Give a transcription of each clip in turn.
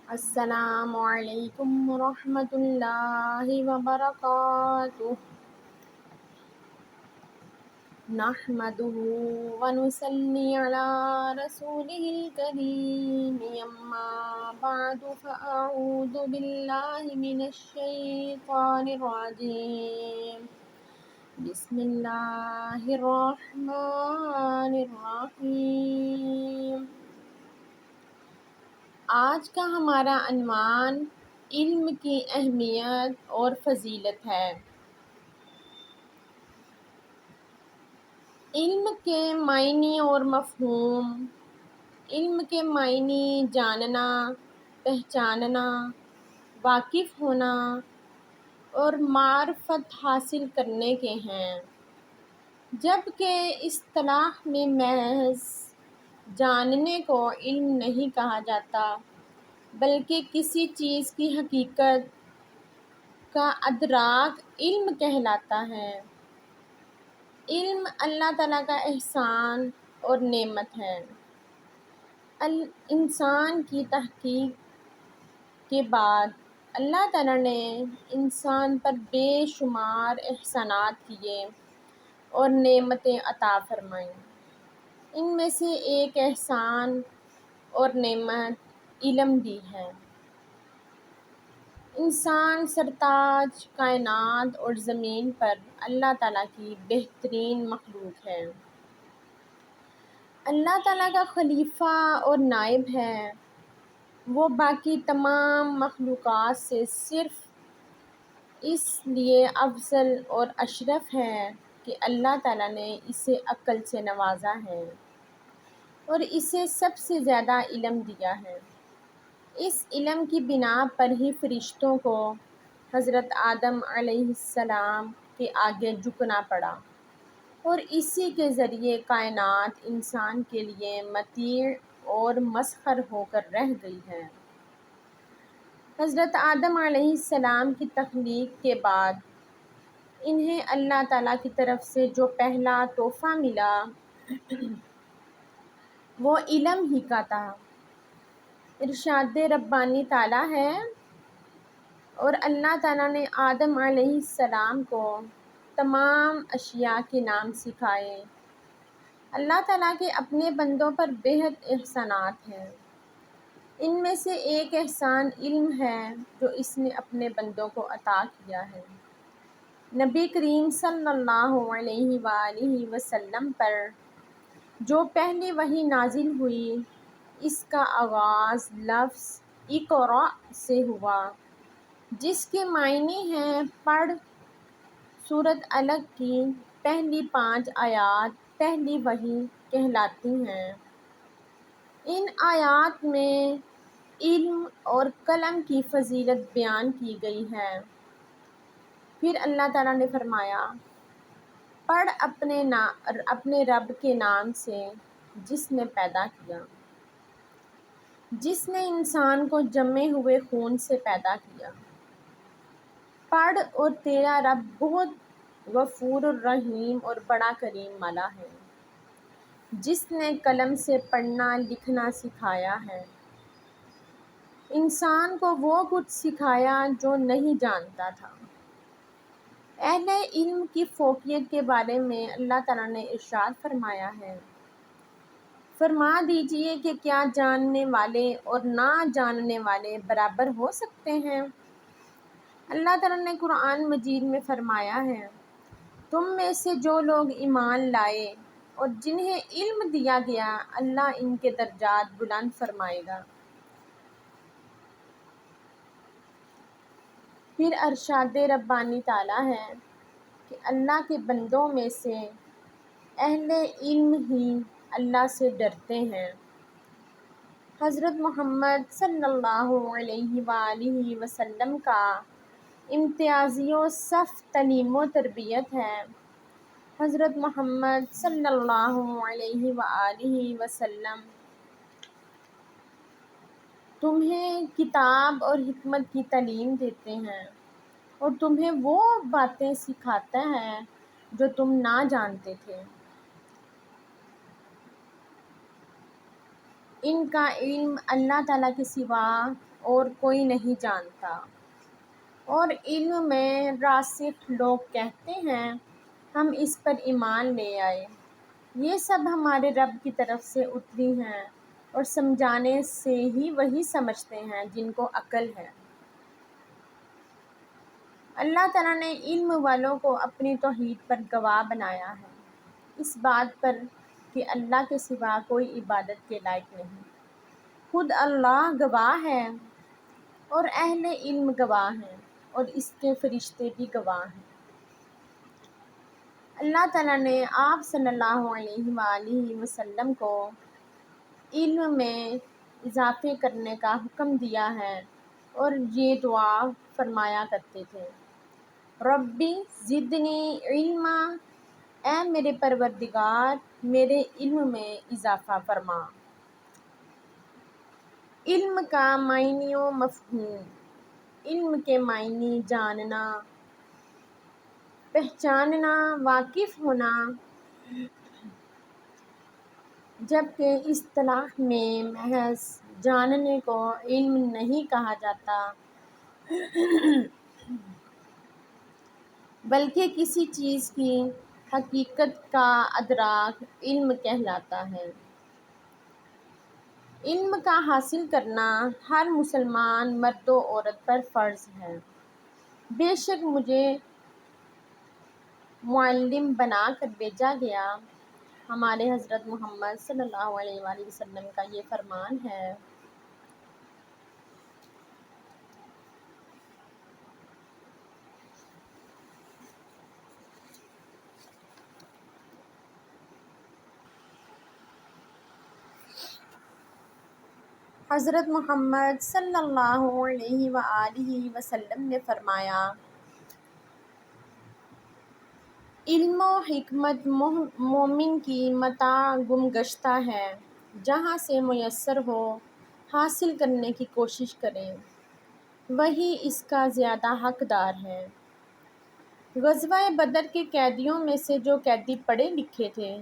السلام علیکم ورحمۃ اللہ وبرکاتہ نحمده ونصلي على رسوله الكريم اما بعد فأعوذ بالله من الشيطان الرجيم بسم اللہ الرحمن الرحیم۔ آج کا ہمارا عنوان علم کی اہمیت اور فضیلت ہے۔ علم کے معنی اور مفہوم۔ علم کے معنی جاننا، پہچاننا، واقف ہونا اور معرفت حاصل کرنے کے ہیں، جبکہ اصطلاح میں محض جاننے کو علم نہیں کہا جاتا، بلکہ کسی چیز کی حقیقت کا ادراک علم کہلاتا ہے۔ علم اللہ تعالیٰ کا احسان اور نعمت ہے۔ انسان کی تخلیق کے بعد اللہ تعالیٰ نے انسان پر بے شمار احسانات کیے اور نعمتیں عطا فرمائیں۔ ان میں سے ایک احسان اور نعمت علم بھی ہے۔ انسان سرتاج کائنات اور زمین پر اللہ تعالیٰ کی بہترین مخلوق ہے۔ اللہ تعالیٰ کا خلیفہ اور نائب ہے۔ وہ باقی تمام مخلوقات سے صرف اس لیے افضل اور اشرف ہے کہ اللہ تعالیٰ نے اسے عقل سے نوازا ہے اور اسے سب سے زیادہ علم دیا ہے۔ اس علم کی بنا پر ہی فرشتوں کو حضرت آدم علیہ السلام کے آگے جھکنا پڑا اور اسی کے ذریعے کائنات انسان کے لیے مطیع اور مسخر ہو کر رہ گئی ہے۔ حضرت آدم علیہ السلام کی تخلیق کے بعد انہیں اللہ تعالیٰ کی طرف سے جو پہلا تحفہ ملا وہ علم ہی کا تھا۔ ارشاد ربانی تعالیٰ ہے، اور اللہ تعالیٰ نے آدم علیہ السلام کو تمام اشیاء کے نام سکھائے۔ اللہ تعالیٰ کے اپنے بندوں پر بہت احسانات ہیں۔ ان میں سے ایک احسان علم ہے جو اس نے اپنے بندوں کو عطا کیا ہے۔ نبی کریم صلی اللہ علیہ وآلہ وسلم پر جو پہلی وحی نازل ہوئی، اس کا آغاز لفظ اقرأ سے ہوا، جس کے معنی ہیں پڑھ۔ سورۃ الگ کی پہلی 5 آیات پہلی وحی کہلاتی ہیں۔ ان آیات میں علم اور قلم کی فضیلت بیان کی گئی ہے۔ پھر اللہ تعالیٰ نے فرمایا، پڑھ اپنے رب کے نام سے جس نے پیدا کیا، جس نے انسان کو جمے ہوئے خون سے پیدا کیا۔ پڑھ، اور تیرا رب بہت غفور الرحیم اور بڑا کریم والا ہے، جس نے قلم سے پڑھنا لکھنا سکھایا ہے۔ انسان کو وہ کچھ سکھایا جو نہیں جانتا تھا۔ اہل علم کی فوقیت کے بارے میں اللہ تعالیٰ نے ارشاد فرمایا ہے، فرما دیجئے کہ کیا جاننے والے اور نہ جاننے والے برابر ہو سکتے ہیں؟ اللہ تعالیٰ نے قرآن مجید میں فرمایا ہے، تم میں سے جو لوگ ایمان لائے اور جنہیں علم دیا گیا، اللہ ان کے درجات بلند فرمائے گا۔ پھر ارشاد ربانی تعالیٰ ہے کہ اللہ کے بندوں میں سے اہل علم ہی اللہ سے ڈرتے ہیں۔ حضرت محمد صلی اللہ علیہ وآلہ وسلم کا امتیازی و صف تعلیم و تربیت ہے۔ حضرت محمد صلی اللہ علیہ وآلہ وسلم تمہیں کتاب اور حکمت کی تعلیم دیتے ہیں اور تمہیں وہ باتیں سکھاتے ہیں جو تم نہ جانتے تھے۔ ان کا علم اللہ تعالیٰ کے سوا اور کوئی نہیں جانتا، اور علم میں راسخ لوگ کہتے ہیں ہم اس پر ایمان لے آئے۔ یہ سب ہمارے رب کی طرف سے اتری ہیں، اور سمجھانے سے ہی وہی سمجھتے ہیں جن کو عقل ہے۔ اللہ تعالیٰ نے علم والوں کو اپنی توحید پر گواہ بنایا ہے، اس بات پر کہ اللہ کے سوا کوئی عبادت کے لائق نہیں۔ خود اللہ گواہ ہے، اور اہل علم گواہ ہیں، اور اس کے فرشتے بھی گواہ ہیں۔ اللہ تعالیٰ نے آپ صلی اللہ علیہ وآلہ وسلم کو علم میں اضافے کرنے کا حکم دیا ہے، اور یہ دعا فرمایا کرتے تھے، ربی زدنی علما، اے میرے پروردگار میرے علم میں اضافہ فرما۔ علم کا معنی و مفہوم۔ علم کے معنی جاننا، پہچاننا، واقف ہونا، جبکہ اصطلاح میں محض جاننے کو علم نہیں کہا جاتا، بلکہ کسی چیز کی حقیقت کا ادراک علم کہلاتا ہے۔ علم کا حاصل کرنا ہر مسلمان مرد و عورت پر فرض ہے۔ بے شک مجھے معلم بنا کر بھیجا گیا، ہمارے حضرت محمد صلی اللہ علیہ وآلہ وسلم کا یہ فرمان ہے۔ حضرت محمد صلی اللہ علیہ وآلہ وسلم نے فرمایا، علم و حکمت مومن کی متاع گم گشتہ ہے، جہاں سے میسر ہو حاصل کرنے کی کوشش کرے، وہی اس کا زیادہ حقدار ہے۔ غزوہ بدر کے قیدیوں میں سے جو قیدی پڑھے لکھے تھے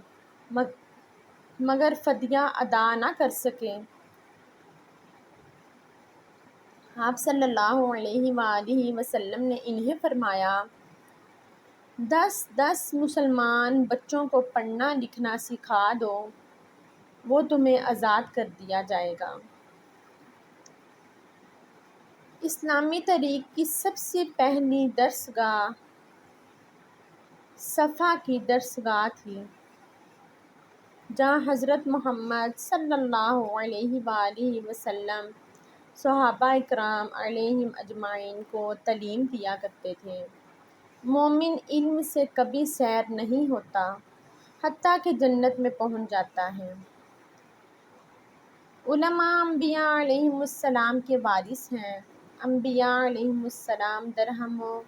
مگر فدیہ ادا نہ کر سکے، آپ صلی اللہ علیہ وآلہ وسلم نے انہیں فرمایا، 10 مسلمان بچوں کو پڑھنا لکھنا سکھا دو، وہ تمہیں آزاد کر دیا جائے گا۔ اسلامی تاریخ کی سب سے پہلی درسگاہ صفا کی درسگاہ تھی، جہاں حضرت محمد صلی اللہ علیہ وآلہ وسلم صحابہ اکرام علیہم اجمعین کو تعلیم دیا کرتے تھے۔ مومن علم سے کبھی سیر نہیں ہوتا حتیٰ کہ جنت میں پہنچ جاتا ہے۔ علماء انبیاء علیہم السلام کے وارث ہیں۔ انبیاء علیہم السلام درہم و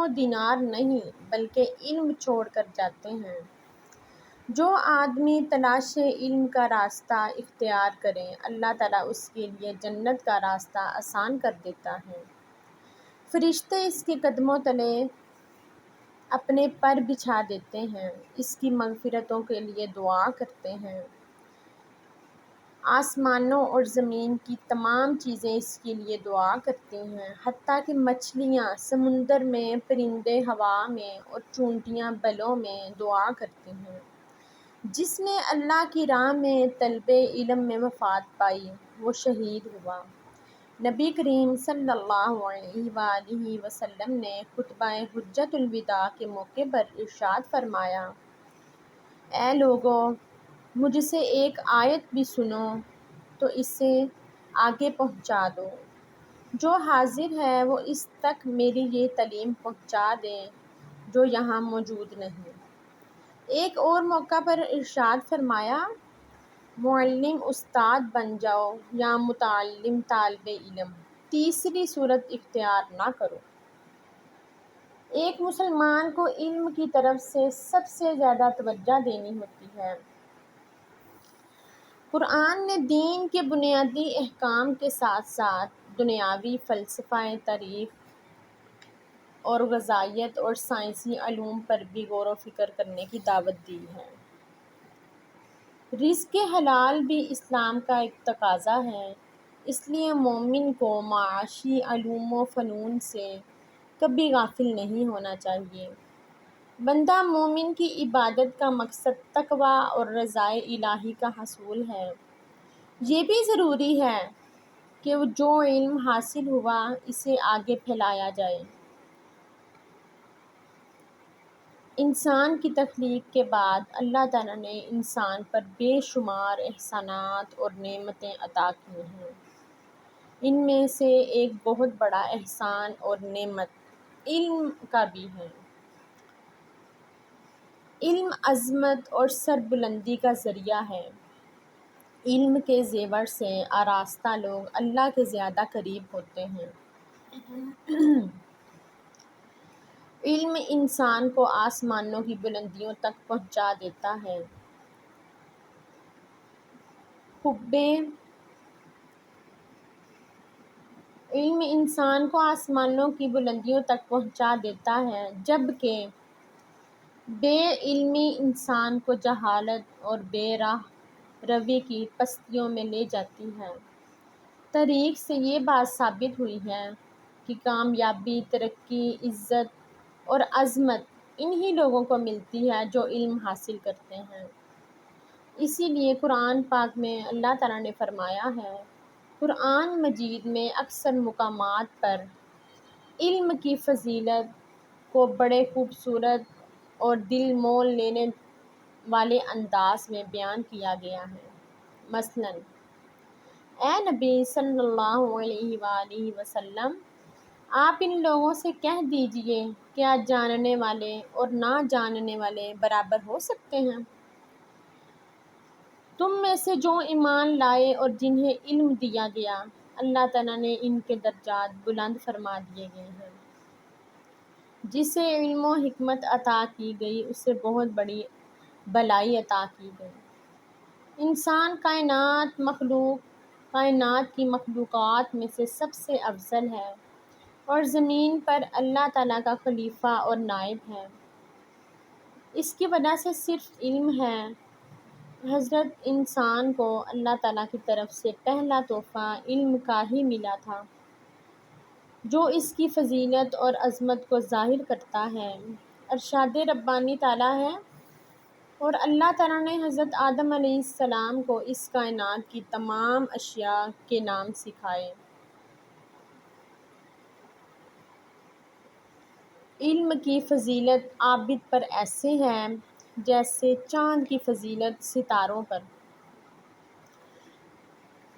دینار نہیں بلکہ علم چھوڑ کر جاتے ہیں۔ جو آدمی تلاش علم کا راستہ اختیار کرے، اللہ تعالیٰ اس کے لیے جنت کا راستہ آسان کر دیتا ہے۔ فرشتے اس کے قدموں تلے اپنے پر بچھا دیتے ہیں، اس کی مغفرتوں کے لیے دعا کرتے ہیں۔ آسمانوں اور زمین کی تمام چیزیں اس کے لیے دعا کرتی ہیں، حتیٰ کہ مچھلیاں سمندر میں، پرندے ہوا میں، اور چیونٹیاں بلوں میں دعا کرتی ہیں۔ جس نے اللہ کی راہ میں طلب علم میں وفات پائی، وہ شہید ہوا۔ نبی کریم صلی اللہ علیہ وآلہ وسلم نے خطبہ حجۃ الوداع کے موقع پر ارشاد فرمایا، اے لوگو، مجھ سے ایک آیت بھی سنو تو اسے آگے پہنچا دو۔ جو حاضر ہے وہ اس تک میری یہ تعلیم پہنچا دے جو یہاں موجود نہیں۔ ایک اور موقع پر ارشاد فرمایا، معلم استاد بن جاؤ یا متعلم طالب علم، تیسری صورت اختیار نہ کرو۔ ایک مسلمان کو علم کی طرف سے سب سے زیادہ توجہ دینی ہوتی ہے۔ قرآن نے دین کے بنیادی احکام کے ساتھ ساتھ دنیاوی فلسفہ، تاریخ اور غذائیت اور سائنسی علوم پر بھی غور و فکر کرنے کی دعوت دی ہے۔ رزق حلال بھی اسلام کا ایک تقاضا ہے، اس لیے مومن کو معاشی علوم و فنون سے کبھی غافل نہیں ہونا چاہیے۔ بندہ مومن کی عبادت کا مقصد تقویٰ اور رضائے الہی کا حصول ہے۔ یہ بھی ضروری ہے کہ جو علم حاصل ہوا اسے آگے پھیلایا جائے۔ انسان کی تخلیق کے بعد اللہ تعالیٰ نے انسان پر بے شمار احسانات اور نعمتیں عطا کی ہیں۔ ان میں سے ایک بہت بڑا احسان اور نعمت علم کا بھی ہے۔ علم عظمت اور سربلندی کا ذریعہ ہے۔ علم کے زیور سے آراستہ لوگ اللہ کے زیادہ قریب ہوتے ہیں۔ علم انسان کو آسمانوں کی بلندیوں تک پہنچا دیتا ہے۔ علم انسان کو آسمانوں کی بلندیوں تک پہنچا دیتا ہے، جبکہ بے علمی انسان کو جہالت اور بے راہ روی کی پستیوں میں لے جاتی ہے۔ تاریخ سے یہ بات ثابت ہوئی ہے کہ کامیابی، ترقی، عزت اور عظمت انہی لوگوں کو ملتی ہے جو علم حاصل کرتے ہیں۔ اسی لیے قرآن پاک میں اللہ تعالیٰ نے فرمایا ہے، قرآن مجید میں اکثر مقامات پر علم کی فضیلت کو بڑے خوبصورت اور دل مول لینے والے انداز میں بیان کیا گیا ہے۔ مثلاً، اے نبی صلی اللہ علیہ وآلہ وسلم، آپ ان لوگوں سے کہہ دیجئے، کیا جاننے والے اور نہ جاننے والے برابر ہو سکتے ہیں؟ تم میں سے جو ایمان لائے اور جنہیں علم دیا گیا، اللہ تعالیٰ نے ان کے درجات بلند فرما دیے گئے ہیں۔ جسے علم و حکمت عطا کی گئی اسے بہت بڑی بھلائی عطا کی گئی۔ انسان کائنات کی مخلوقات میں سے سب سے افضل ہے اور زمین پر اللہ تعالیٰ کا خلیفہ اور نائب ہے۔ اس کی وجہ سے صرف علم ہے۔ حضرت انسان کو اللہ تعالیٰ کی طرف سے پہلا تحفہ علم کا ہی ملا تھا، جو اس کی فضیلت اور عظمت کو ظاہر کرتا ہے۔ ارشاد ربانی تعالیٰ ہے، اور اللہ تعالیٰ نے حضرت آدم علیہ السلام کو اس کائنات کی تمام اشیاء کے نام سکھائے۔ علم کی فضیلت عابد پر ایسے ہے جیسے چاند کی فضیلت ستاروں پر۔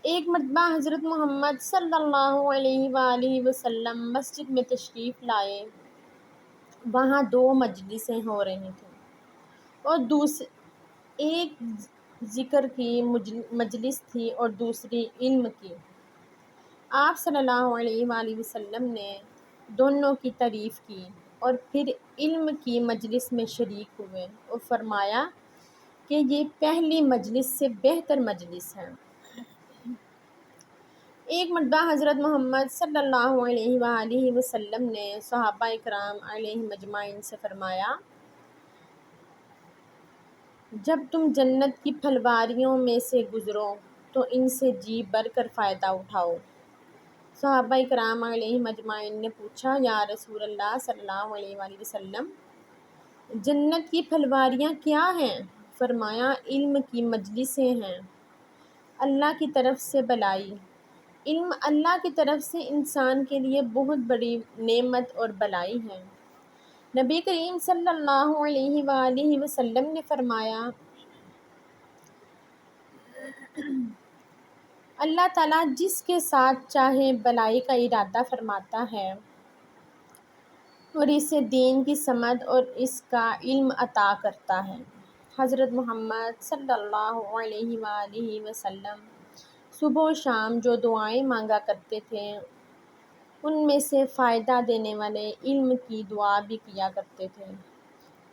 ایک مرتبہ حضرت محمد صلی اللہ علیہ وآلہ وسلم مسجد میں تشریف لائے۔ وہاں دو مجلسیں ہو رہی تھیں، اور ایک ذکر کی مجلس تھی اور دوسری علم کی۔ آپ صلی اللہ علیہ وآلہ وسلم نے دونوں کی تعریف کی اور پھر علم کی مجلس میں شریک ہوئے اور فرمایا کہ یہ پہلی مجلس سے بہتر مجلس ہے۔ ایک مرتبہ حضرت محمد صلی اللہ علیہ وآلہ وسلم نے صحابہ اکرام علیہم اجمعین سے فرمایا، جب تم جنت کی پھلواریوں میں سے گزرو تو ان سے جی بھر کر فائدہ اٹھاؤ۔ صحابہ اکرام علیہم اجمعین نے پوچھا، یا رسول اللہ صلی اللہ علیہ وآلہ وسلم، جنت کی پھلواریاں کیا ہیں؟ فرمایا، علم کی مجلسیں ہیں، اللہ کی طرف سے بھلائی۔ علم اللہ کی طرف سے انسان کے لیے بہت بڑی نعمت اور بھلائی ہے۔ نبی کریم صلی اللہ علیہ وآلہ وسلم نے فرمایا، اللہ تعالیٰ جس کے ساتھ چاہے بھلائی کا ارادہ فرماتا ہے اور اسے دین کی سمجھ اور اس کا علم عطا کرتا ہے۔ حضرت محمد صلی اللہ علیہ وآلہ وسلم صبح و شام جو دعائیں مانگا کرتے تھے، ان میں سے فائدہ دینے والے علم کی دعا بھی کیا کرتے تھے۔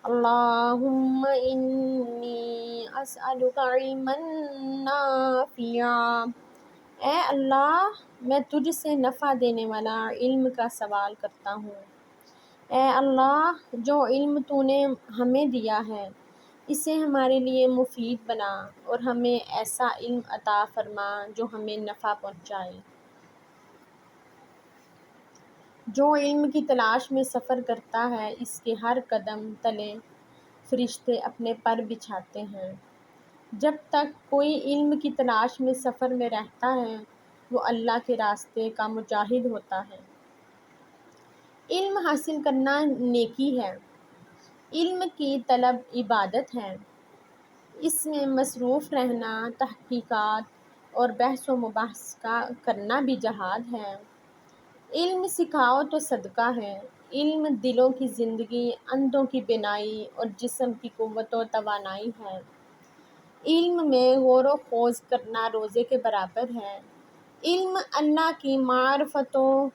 اللہم انی اسألک علما نافعا، اے اللہ میں تجھ سے نفع دینے والا علم کا سوال کرتا ہوں۔ اے اللہ، جو علم تو نے ہمیں دیا ہے اسے ہمارے لیے مفید بنا اور ہمیں ایسا علم عطا فرما جو ہمیں نفع پہنچائے۔ جو علم کی تلاش میں سفر کرتا ہے اس کے ہر قدم تلے فرشتے اپنے پر بچھاتے ہیں۔ جب تک کوئی علم کی تلاش میں سفر میں رہتا ہے وہ اللہ کے راستے کا مجاہد ہوتا ہے۔ علم حاصل کرنا نیکی ہے۔ علم کی طلب عبادت ہے۔ اس میں مصروف رہنا، تحقیقات اور بحث و مباحثہ کرنا بھی جہاد ہے۔ علم سکھاؤ تو صدقہ ہے۔ علم دلوں کی زندگی، اندھوں کی بینائی اور جسم کی قوت و توانائی ہے۔ علم میں غور و خوض کرنا روزے کے برابر ہے۔ علم اللہ کی معرفت و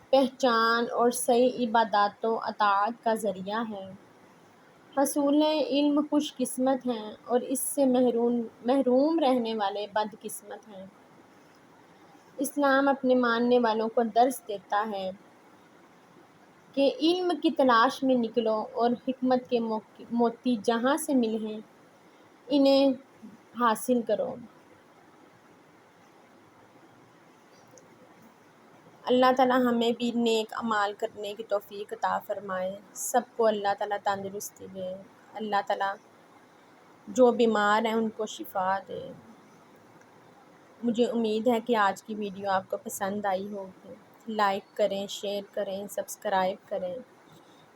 پہچان اور صحیح عبادات و اطاعت کا ذریعہ ہے۔ حصول علم خوش قسمت ہیں اور اس سے محروم رہنے والے بد قسمت ہیں۔ اسلام اپنے ماننے والوں کو درس دیتا ہے کہ علم کی تلاش میں نکلو اور حکمت کے موتی جہاں سے ملیں انہیں حاصل کرو۔ اللہ تعالیٰ ہمیں بھی نیک اعمال کرنے کی توفیق عطا فرمائے۔ سب کو اللہ تعالیٰ تندرستی دے۔ اللہ تعالیٰ جو بیمار ہیں ان کو شفا دے۔ مجھے امید ہے کہ آج کی ویڈیو آپ کو پسند آئی ہوگی۔ لائک کریں، شیئر کریں، سبسکرائب کریں،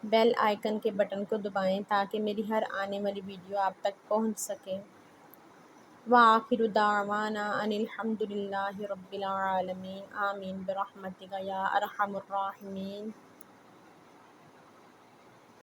بیل آئیکن کے بٹن کو دبائیں تاکہ میری ہر آنے والی ویڈیو آپ تک پہنچ سکے۔ وآخر دعوانا ان الحمد للہ رب العالمین۔ آمین برحمتک یا ارحم الراحمین۔